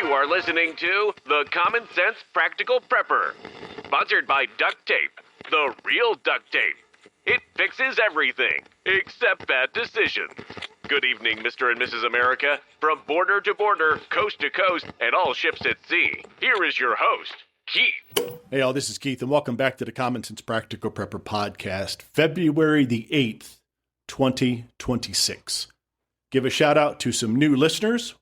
You are listening to The Common Sense Practical Prepper, sponsored by Duct Tape, the real duct tape. It fixes everything, except bad decisions. Good evening, Mr. and Mrs. America. From border to border, coast to coast, and all ships at sea, here is your host, Keith. Hey, all, this is Keith, and welcome back to the Common Sense Practical Prepper podcast, February the 8th, 2026. Give a shout out to some new listeners.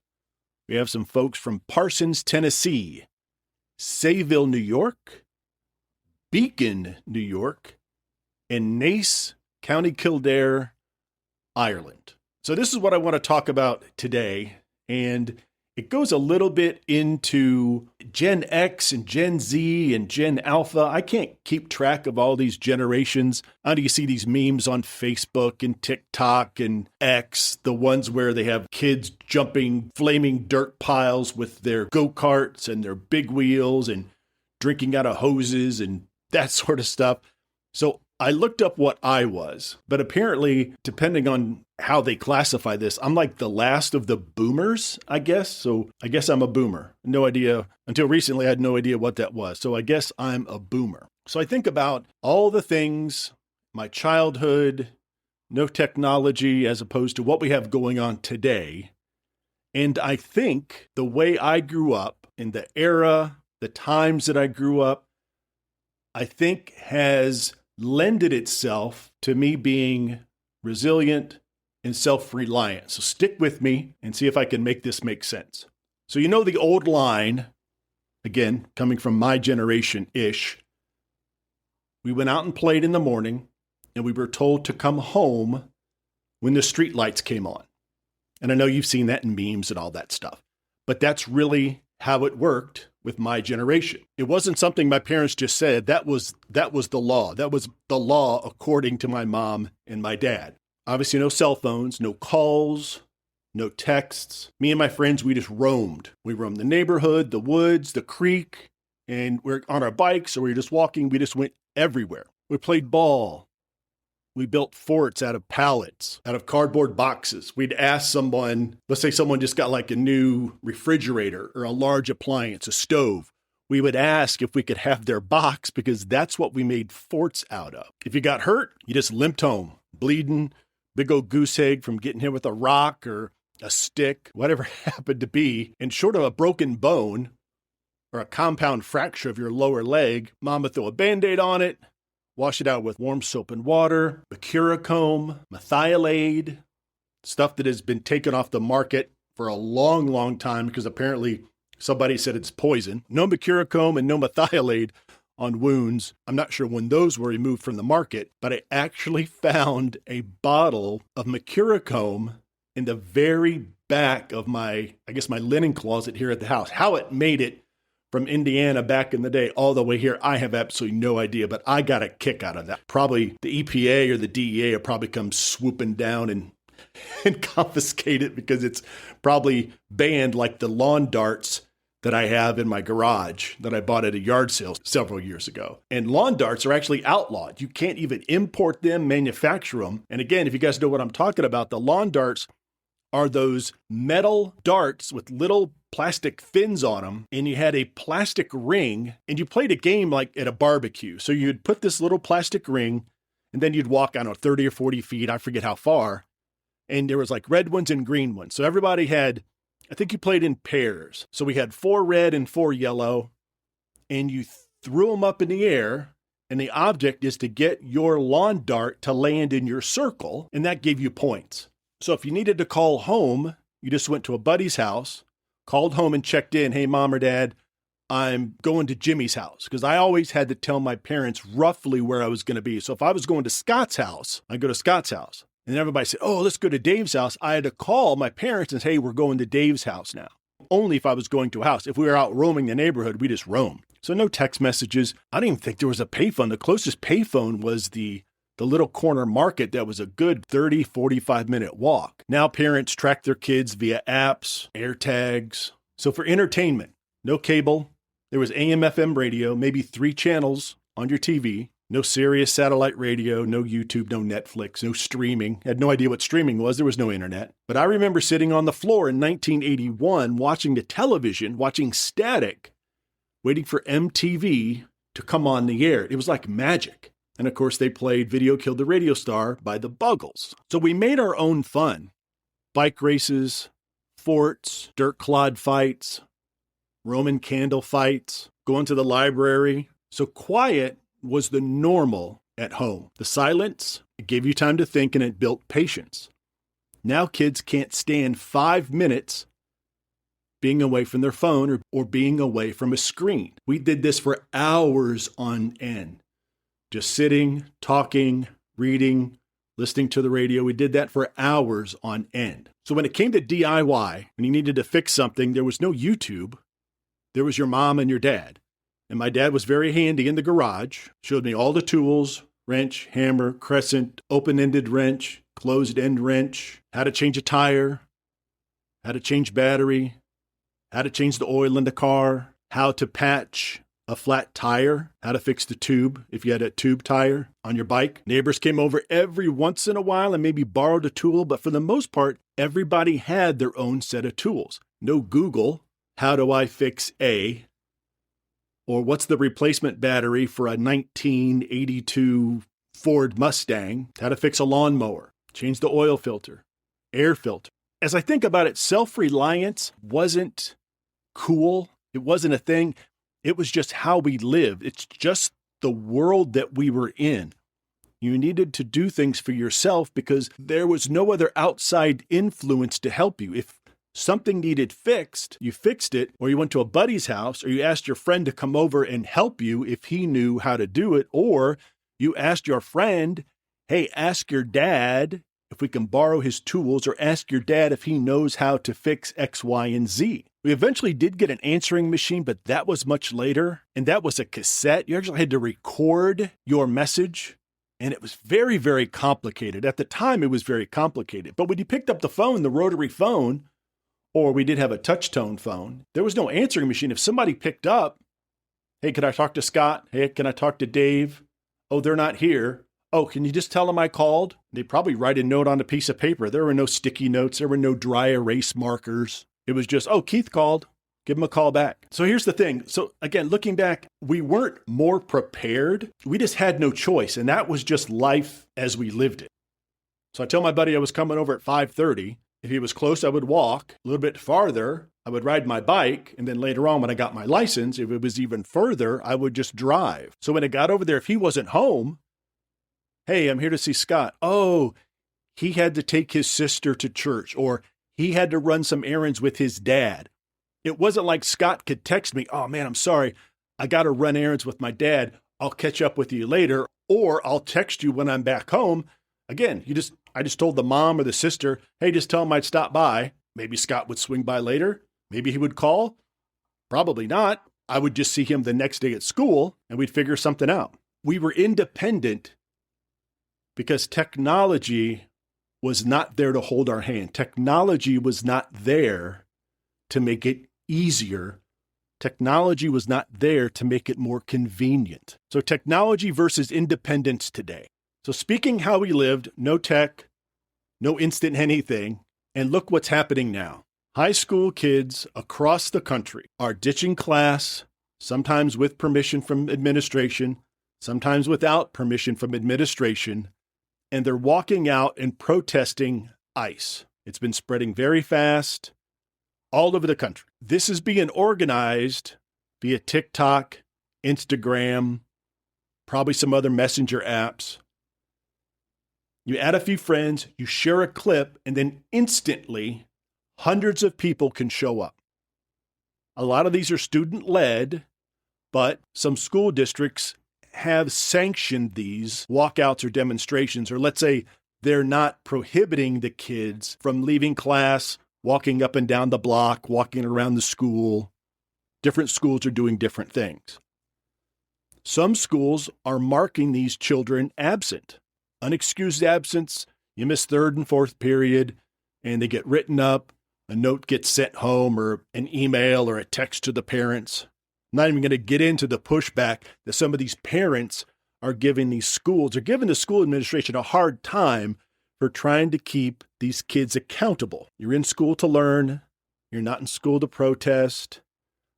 We have some folks from Parsons, Tennessee, Sayville, New York, Beacon, New York, and Naas, County Kildare, Ireland. So this is what I want to talk about today, and it goes a little bit into Gen X and Gen Z and Gen Alpha. I can't keep track of all these generations. How do you see these memes on Facebook and TikTok and X, the ones where they have kids jumping flaming dirt piles with their go-karts and their big wheels and drinking out of hoses and that sort of stuff. So I looked up what I was, but apparently, depending on how they classify this, I'm like the last of the boomers, I guess. So I guess I'm a boomer. No idea. Until recently, I had no idea what that was. So I guess I'm a boomer. So I think about all the things, my childhood, no technology, as opposed to what we have going on today. And I think the way I grew up in the era, the times that I grew up, I think has lended itself to me being resilient and self-reliant. So stick with me and see if I can make this make sense. So you know the old line, again, coming from my generation-ish, we went out and played in the morning, and we were told to come home when the street lights came on. And I know you've seen that in memes and all that stuff, but that's really how it worked with my generation. It wasn't something my parents just said. That was the law. That was the law according to my mom and my dad. Obviously, no cell phones, no calls, no texts. Me and my friends, we just roamed. We roamed the neighborhood, the woods, the creek, and we're on our bikes or we were just walking. We just went everywhere. We played ball. We built forts out of pallets, out of cardboard boxes. We'd ask someone, let's say someone just got like a new refrigerator or a large appliance, a stove. We would ask if we could have their box because that's what we made forts out of. If you got hurt, you just limped home, bleeding, big old goose egg from getting hit with a rock or a stick, whatever it happened to be. And short of a broken bone or a compound fracture of your lower leg, mom would throw a Band-Aid on it, wash it out with warm soap and water, mercurochrome, methylate, stuff that has been taken off the market for a long, long time because apparently somebody said it's poison. No mercurochrome and no methylate on wounds. I'm not sure when those were removed from the market, but I actually found a bottle of mercurochrome in the very back of my linen closet here at the house. How it made it from Indiana back in the day all the way here, I have absolutely no idea, but I got a kick out of that. Probably the EPA or the DEA will probably come swooping down and confiscate it because it's probably banned like the lawn darts that I have in my garage that I bought at a yard sale several years ago. And lawn darts are actually outlawed. You can't even import them, manufacture them. And again, if you guys know what I'm talking about, the lawn darts are those metal darts with little plastic fins on them, and you had a plastic ring, and you played a game like at a barbecue. So you'd put this little plastic ring, and then you'd walk, 30 or 40 feet, I forget how far, and there was like red ones and green ones. So everybody had, I think you played in pairs. So we had 4 red and 4 yellow, and you threw them up in the air, and the object is to get your lawn dart to land in your circle, and that gave you points. So if you needed to call home, you just went to a buddy's house, called home and checked in, hey, mom or dad, I'm going to Jimmy's house. Because I always had to tell my parents roughly where I was going to be. So if I was going to Scott's house, I'd go to Scott's house. And everybody said, oh, let's go to Dave's house. I had to call my parents and say, hey, we're going to Dave's house now. Only if I was going to a house. If we were out roaming the neighborhood, we just roamed. So no text messages. I didn't even think there was a payphone. The closest payphone was the little corner market that was a good 30, 45-minute walk. Now parents track their kids via apps, AirTags. So for entertainment, no cable. There was AM, FM radio, maybe 3 channels on your TV. No Sirius satellite radio, no YouTube, no Netflix, no streaming. Had no idea what streaming was. There was no internet. But I remember sitting on the floor in 1981 watching the television, watching static, waiting for MTV to come on the air. It was like magic. And of course, they played Video Killed the Radio Star by the Buggles. So we made our own fun. Bike races, forts, dirt clod fights, Roman candle fights, going to the library. So quiet was the normal at home. The silence, it gave you time to think and it built patience. Now kids can't stand 5 minutes being away from their phone or being away from a screen. We did this for hours on end. Just sitting, talking, reading, listening to the radio. We did that for hours on end. So when it came to DIY, when you needed to fix something, there was no YouTube. There was your mom and your dad. And my dad was very handy in the garage, showed me all the tools, wrench, hammer, crescent, open-ended wrench, closed-end wrench, how to change a tire, how to change battery, how to change the oil in the car, how to patch a flat tire, how to fix the tube if you had a tube tire on your bike. Neighbors came over every once in a while and maybe borrowed a tool, but for the most part, everybody had their own set of tools. No Google, how do I fix A? Or what's the replacement battery for a 1982 Ford Mustang? How to fix a lawnmower, change the oil filter, air filter. As I think about it, self-reliance wasn't cool. It wasn't a thing. It was just how we lived. It's just the world that we were in. You needed to do things for yourself because there was no other outside influence to help you. If something needed fixed, you fixed it, or you went to a buddy's house, or you asked your friend to come over and help you if he knew how to do it, or you asked your friend, hey, ask your dad if we can borrow his tools, or ask your dad if he knows how to fix X, Y, and Z. We eventually did get an answering machine, but that was much later, and that was a cassette. You actually had to record your message, and it was very, very complicated. At the time, it was very complicated. But when you picked up the phone, the rotary phone, or we did have a touch-tone phone, there was no answering machine. If somebody picked up, hey, can I talk to Scott? Hey, can I talk to Dave? Oh, they're not here. Oh, can you just tell them I called? They'd probably write a note on a piece of paper. There were no sticky notes. There were no dry erase markers. It was just, oh, Keith called. Give him a call back. So here's the thing. So again, looking back, we weren't more prepared. We just had no choice. And that was just life as we lived it. So I tell my buddy I was coming over at 5:30. If he was close, I would walk. A little bit farther, I would ride my bike. And then later on, when I got my license, if it was even further, I would just drive. So when I got over there, if he wasn't home, hey, I'm here to see Scott. Oh, he had to take his sister to church, or he had to run some errands with his dad. It wasn't like Scott could text me, oh man, I'm sorry, I got to run errands with my dad. I'll catch up with you later, or I'll text you when I'm back home. Again, I just told the mom or the sister, hey, just tell him I'd stop by. Maybe Scott would swing by later. Maybe he would call. Probably not. I would just see him the next day at school and we'd figure something out. We were independent because technology was not there to hold our hand. Technology was not there to make it easier. Technology was not there to make it more convenient. So technology versus independence today. So speaking how we lived, no tech, no instant anything, and look what's happening now. High school kids across the country are ditching class, sometimes with permission from administration, sometimes without permission from administration, and they're walking out and protesting ICE. It's been spreading very fast all over the country. This is being organized via TikTok, Instagram, probably some other messenger apps. You add a few friends, you share a clip, and then instantly hundreds of people can show up. A lot of these are student-led, but some school districts have sanctioned these walkouts or demonstrations, or let's say they're not prohibiting the kids from leaving class, walking up and down the block, walking around the school. Different schools are doing different things. Some schools are marking these children absent. Unexcused absence, you miss third and fourth period, and they get written up, a note gets sent home, or an email or a text to the parents. I'm not even going to get into the pushback that some of these parents are giving the school administration a hard time for trying to keep these kids accountable. You're in school to learn. You're not in school to protest.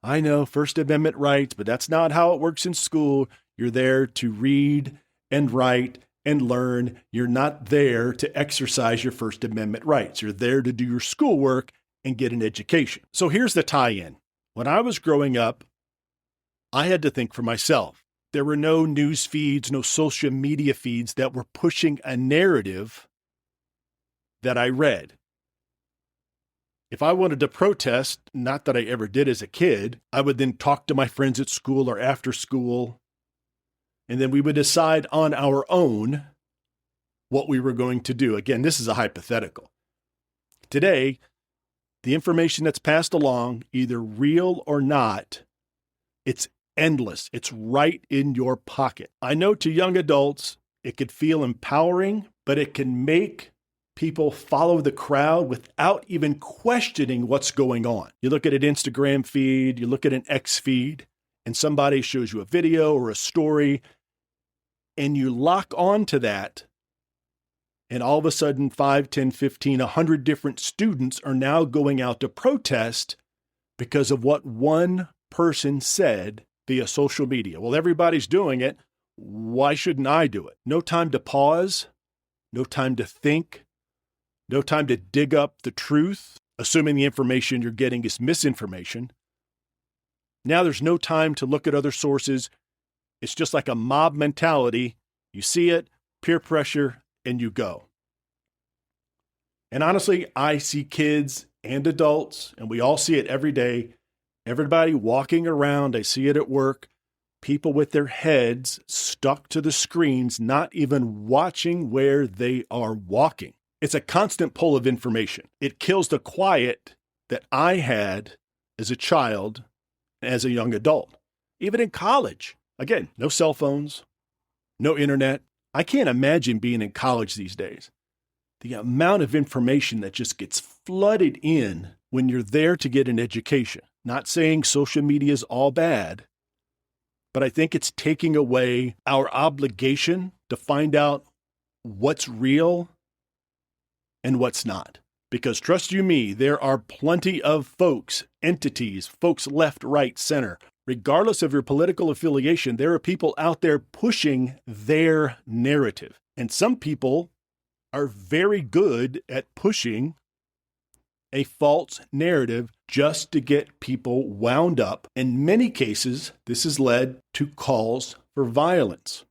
I know First Amendment rights, but that's not how it works in school. You're there to read and write and learn. You're not there to exercise your First Amendment rights. You're there to do your schoolwork and get an education. So here's the tie-in. When I was growing up, I had to think for myself. There were no news feeds, no social media feeds that were pushing a narrative that I read. If I wanted to protest, not that I ever did as a kid, I would then talk to my friends at school or after school, and then we would decide on our own what we were going to do. Again, this is a hypothetical. Today, the information that's passed along, either real or not, it's endless. It's right in your pocket. I know to young adults, it could feel empowering, but it can make people follow the crowd without even questioning what's going on. You look at an Instagram feed, you look at an X feed, and somebody shows you a video or a story, and you lock on to that, and all of a sudden 5, 10, 15, 100 different students are now going out to protest because of what one person said via social media. Well, everybody's doing it. Why shouldn't I do it? No time to pause, no time to think, no time to dig up the truth, assuming the information you're getting is misinformation. Now there's no time to look at other sources. It's just like a mob mentality. You see it, peer pressure, and you go. And honestly, I see kids and adults, and we all see it every day. Everybody walking around, I see it at work, people with their heads stuck to the screens, not even watching where they are walking. It's a constant pull of information. It kills the quiet that I had as a child, as a young adult. Even in college, again, no cell phones, no internet. I can't imagine being in college these days. The amount of information that just gets flooded in when you're there to get an education. Not saying social media is all bad, but I think it's taking away our obligation to find out what's real and what's not. Because trust you me, there are plenty of folks, entities, folks left, right, center. Regardless of your political affiliation, there are people out there pushing their narrative. And some people are very good at pushing a false narrative just to get people wound up. In many cases, this has led to calls for violence.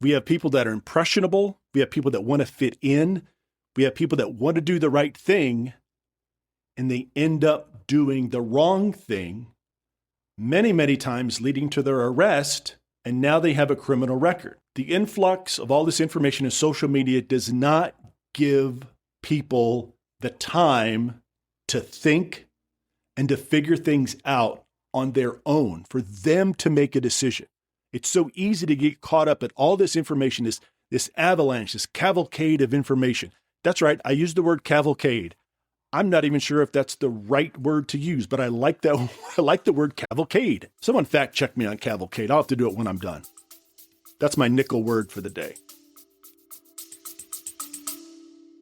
We have people that are impressionable. We have people that want to fit in. We have people that want to do the right thing, and they end up doing the wrong thing, many, many times leading to their arrest, and now they have a criminal record. The influx of all this information in social media does not give people the time to think and to figure things out on their own, for them to make a decision. It's so easy to get caught up in all this information, this avalanche, this cavalcade of information. That's right, I used the word cavalcade. I'm not even sure if that's the right word to use, but I like that. I like the word cavalcade. Someone fact check me on cavalcade. I'll have to do it when I'm done. That's my nickel word for the day.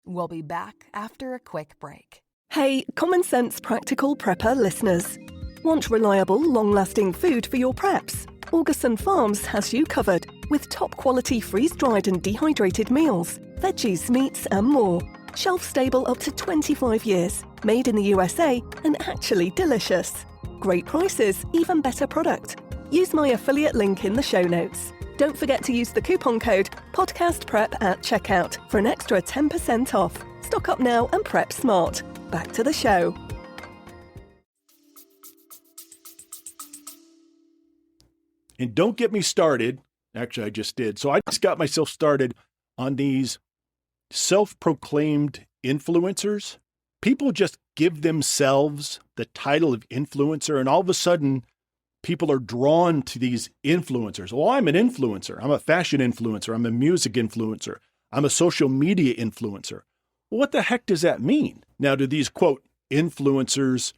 We'll be back after a quick break. Hey, Common Sense Practical Prepper listeners. Want reliable, long-lasting food for your preps? Augusson Farms has you covered with top-quality freeze-dried and dehydrated meals, veggies, meats and more. Shelf-stable up to 25 years, made in the USA and actually delicious. Great prices, even better product. Use my affiliate link in the show notes. Don't forget to use the coupon code PODCASTPREP at checkout for an extra 10% off. Stock up now and prep smart. Back to the show. And don't get me started. Actually, I just did. So I just got myself started on these self-proclaimed influencers. People just give themselves the title of influencer, and all of a sudden, people are drawn to these influencers. Well, I'm an influencer. I'm a fashion influencer. I'm a music influencer. I'm a social media influencer. Well, what the heck does that mean? Now, do these, quote, influencers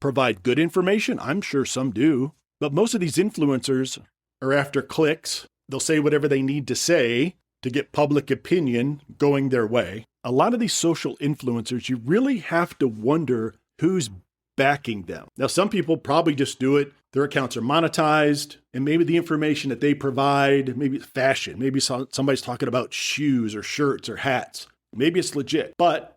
provide good information? I'm sure some do. But most of these influencers are after clicks. They'll say whatever they need to say to get public opinion going their way. A lot of these social influencers, you really have to wonder who's backing them. Now, some people probably just do it. Their accounts are monetized, and maybe the information that they provide, maybe it's fashion, maybe somebody's talking about shoes or shirts or hats. Maybe it's legit. But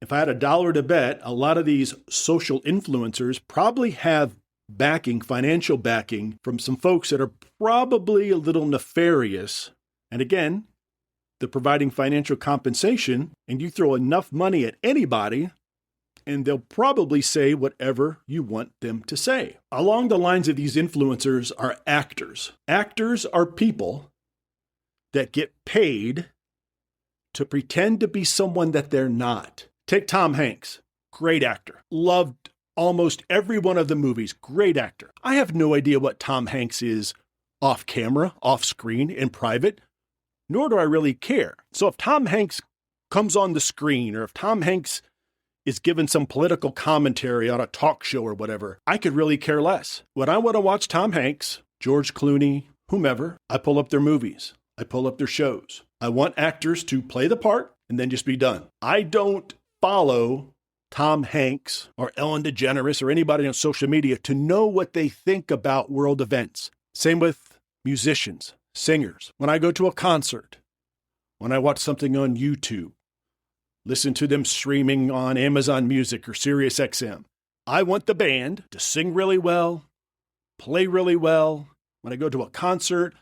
if I had $1 to bet, a lot of these social influencers probably have backing, financial backing from some folks that are probably a little nefarious. And again, they're providing financial compensation, and you throw enough money at anybody, and they'll probably say whatever you want them to say. Along the lines of these influencers are actors. Actors are people that get paid to pretend to be someone that they're not. Take Tom Hanks, great actor. Loved almost every one of the movies, great actor. I have no idea what Tom Hanks is off camera, off screen, in private, nor do I really care. So if Tom Hanks comes on the screen, or if Tom Hanks is given some political commentary on a talk show or whatever, I could really care less. When I want to watch Tom Hanks, George Clooney, whomever, I pull up their movies. I pull up their shows. I want actors to play the part and then just be done. I don't follow Tom Hanks or Ellen DeGeneres or anybody on social media to know what they think about world events. Same with musicians, singers. When I go to a concert, when I watch something on YouTube, listen to them streaming on Amazon Music or Sirius XM. I want the band to sing really well, play really well. When I go to a concert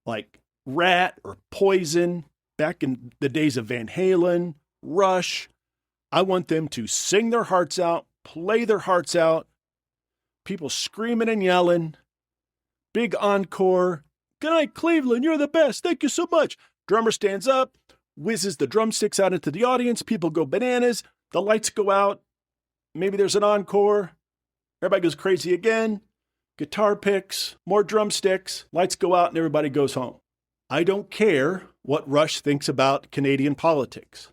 like Rat or Poison, back in the days of Van Halen, Rush, I want them to sing their hearts out, play their hearts out, people screaming and yelling, big encore. Good night, Cleveland, you're the best. Thank you so much. Drummer stands up, whizzes the drumsticks out into the audience. People go bananas. The lights go out. Maybe there's an encore. Everybody goes crazy again. Guitar picks, more drumsticks. Lights go out and everybody goes home. I don't care what Rush thinks about Canadian politics.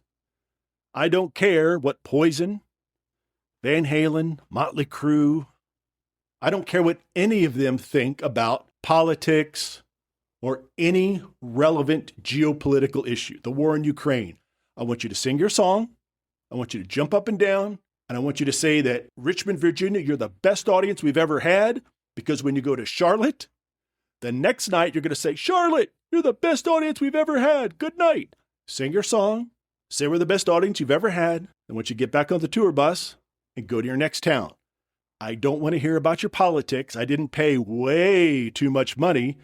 I don't care what Poison, Van Halen, Motley Crue. I don't care what any of them think about politics or any relevant geopolitical issue, the war in Ukraine. I want you to sing your song. I want you to jump up and down. And I want you to say that Richmond, Virginia, you're the best audience we've ever had. Because when you go to Charlotte, the next night you're going to say, Charlotte, you're the best audience we've ever had. Good night. Sing your song. Say we're the best audience you've ever had. And once you get back on the tour bus and go to your next town, I don't want to hear about your politics. I didn't pay way too much money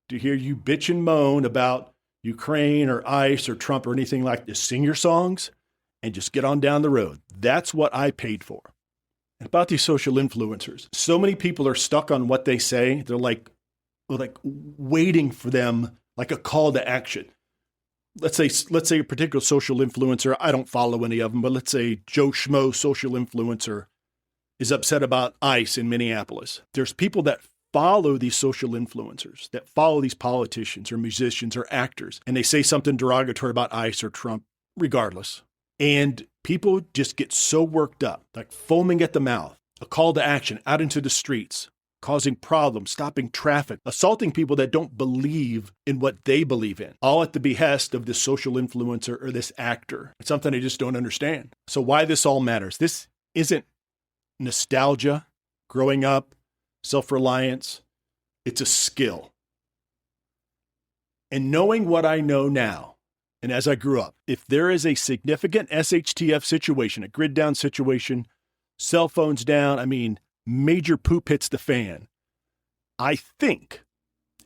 to hear you bitch and moan about Ukraine or ICE or Trump or anything like this. Sing your songs and just get on down the road. That's what I paid for. And about these social influencers, so many people are stuck on what they say. They're like waiting for them, like a call to action. Let's say a particular social influencer, I don't follow any of them, but let's say Joe Schmo social influencer is upset about ICE in Minneapolis. There's people that follow these social influencers, that follow these politicians or musicians or actors, and they say something derogatory about ICE or Trump, regardless. And people just get so worked up, like foaming at the mouth, a call to action out into the streets, causing problems, stopping traffic, assaulting people that don't believe in what they believe in, all at the behest of this social influencer or this actor. It's something I just don't understand. So why this all matters. This isn't nostalgia, growing up, self-reliance. It's a skill. And knowing what I know now, and as I grew up, if there is a significant SHTF situation, a grid down situation, cell phones down, major poop hits the fan, I think,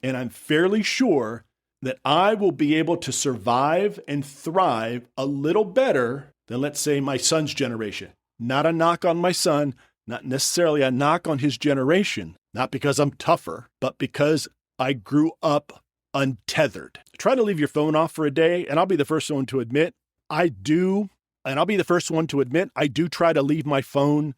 and I'm fairly sure, that I will be able to survive and thrive a little better than, let's say, my son's generation. Not a knock on my son, not necessarily a knock on his generation, not because I'm tougher, but because I grew up untethered. Try to leave your phone off for a day, and I'll be the first one to admit I do try to leave my phone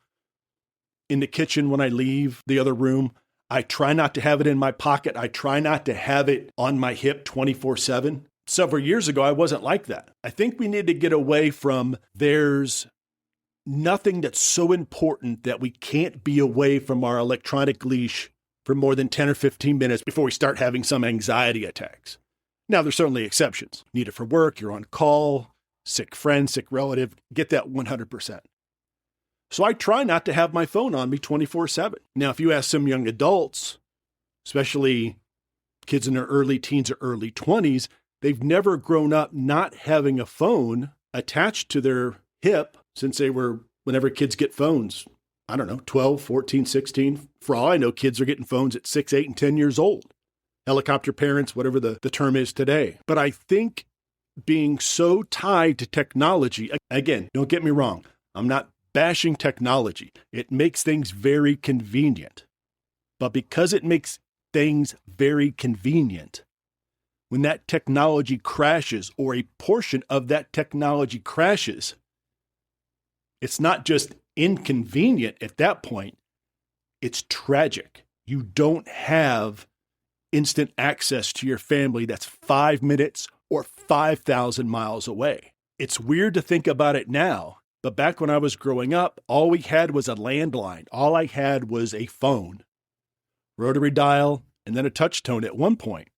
in the kitchen when I leave the other room. I try not to have it in my pocket. I try not to have it on my hip 24/7. Several years ago, I wasn't like that. I think we need to get away from there's nothing that's so important that we can't be away from our electronic leash for more than 10 or 15 minutes before we start having some anxiety attacks. Now, there's certainly exceptions. Need it for work, you're on call, sick friend, sick relative, get that 100%. So I try not to have my phone on me 24/7. Now, if you ask some young adults, especially kids in their early teens or early 20s, they've never grown up not having a phone attached to their hip since they were, whenever kids get phones, I don't know, 12, 14, 16. For all I know, kids are getting phones at 6, 8, and 10 years old. Helicopter parents, whatever the term is today. But I think being so tied to technology, again, don't get me wrong, I'm not bashing technology. It makes things very convenient. But because it makes things very convenient, when that technology crashes or a portion of that technology crashes, it's not just inconvenient at that point, it's tragic. You don't have instant access to your family that's 5 minutes or 5,000 miles away. It's weird to think about it now, but back when I was growing up, all we had was a landline. All I had was a phone, rotary dial, and then a touch tone at one point.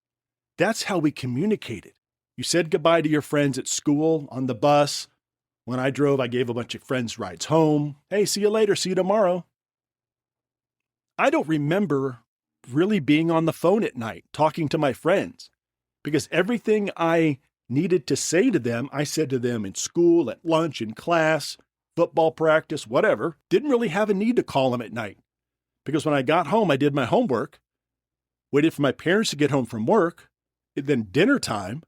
That's how we communicated. You said goodbye to your friends at school, on the bus. When I drove, I gave a bunch of friends rides home. Hey, see you later, see you tomorrow. I don't remember really being on the phone at night, talking to my friends, because everything I needed to say to them, I said to them in school, at lunch, in class, football practice, whatever. Didn't really have a need to call them at night, because when I got home, I did my homework, waited for my parents to get home from work, then dinner time.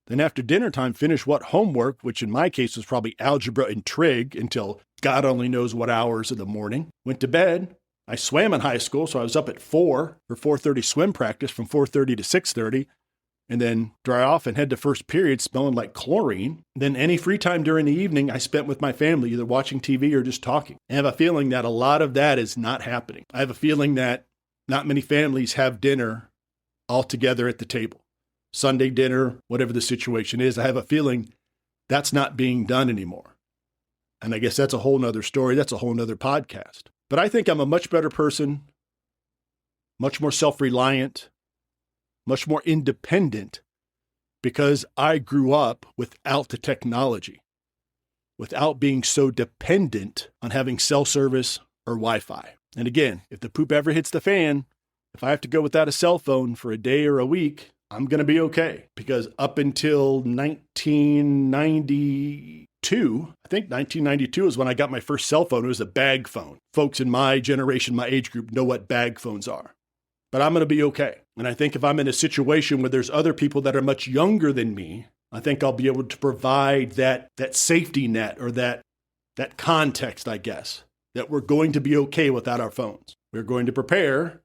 Then after dinner time, finish what homework, which in my case was probably algebra and trig until God only knows what hours of the morning. Went to bed. I swam in high school, so I was up at 4 for 4:30 swim practice from 4:30 to 6:30, and then dry off and head to first period smelling like chlorine. Then any free time during the evening I spent with my family, either watching TV or just talking. I have a feeling that a lot of that is not happening. I have a feeling that not many families have dinner all together at the table. Sunday dinner, whatever the situation is, I have a feeling that's not being done anymore. And I guess that's a whole nother story. That's a whole nother podcast. But I think I'm a much better person, much more self-reliant, much more independent, because I grew up without the technology, without being so dependent on having cell service or Wi-Fi. And again, if the poop ever hits the fan, if I have to go without a cell phone for a day or a week, I'm going to be okay, because up until 1992, I think 1992 is when I got my first cell phone. It was a bag phone. Folks in my generation, my age group, know what bag phones are. But I'm going to be okay. And I think if I'm in a situation where there's other people that are much younger than me, I think I'll be able to provide that safety net or that context, I guess, that we're going to be okay without our phones. We're going to prepare,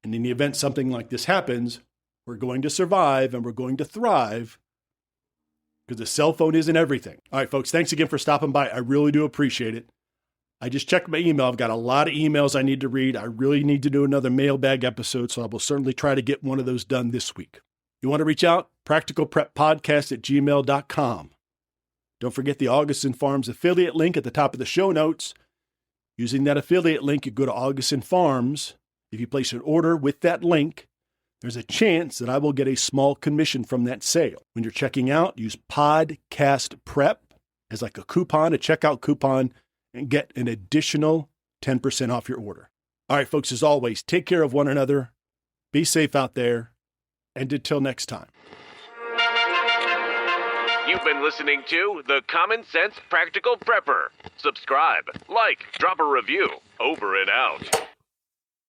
and in the event something like this happens, we're going to survive and we're going to thrive, because the cell phone isn't everything. All right, folks, thanks again for stopping by. I really do appreciate it. I just checked my email. I've got a lot of emails I need to read. I really need to do another mailbag episode, so I will certainly try to get one of those done this week. You want to reach out? practicalpreppodcast@gmail.com. Don't forget the Augustin Farms affiliate link at the top of the show notes. Using that affiliate link, you go to Augustin Farms. If you place an order with that link, there's a chance that I will get a small commission from that sale. When you're checking out, use Podcast Prep as like a coupon, a checkout coupon, and get an additional 10% off your order. All right, folks, as always, take care of one another. Be safe out there. And until next time. You've been listening to The Common Sense Practical Prepper. Subscribe, like, drop a review. Over and out.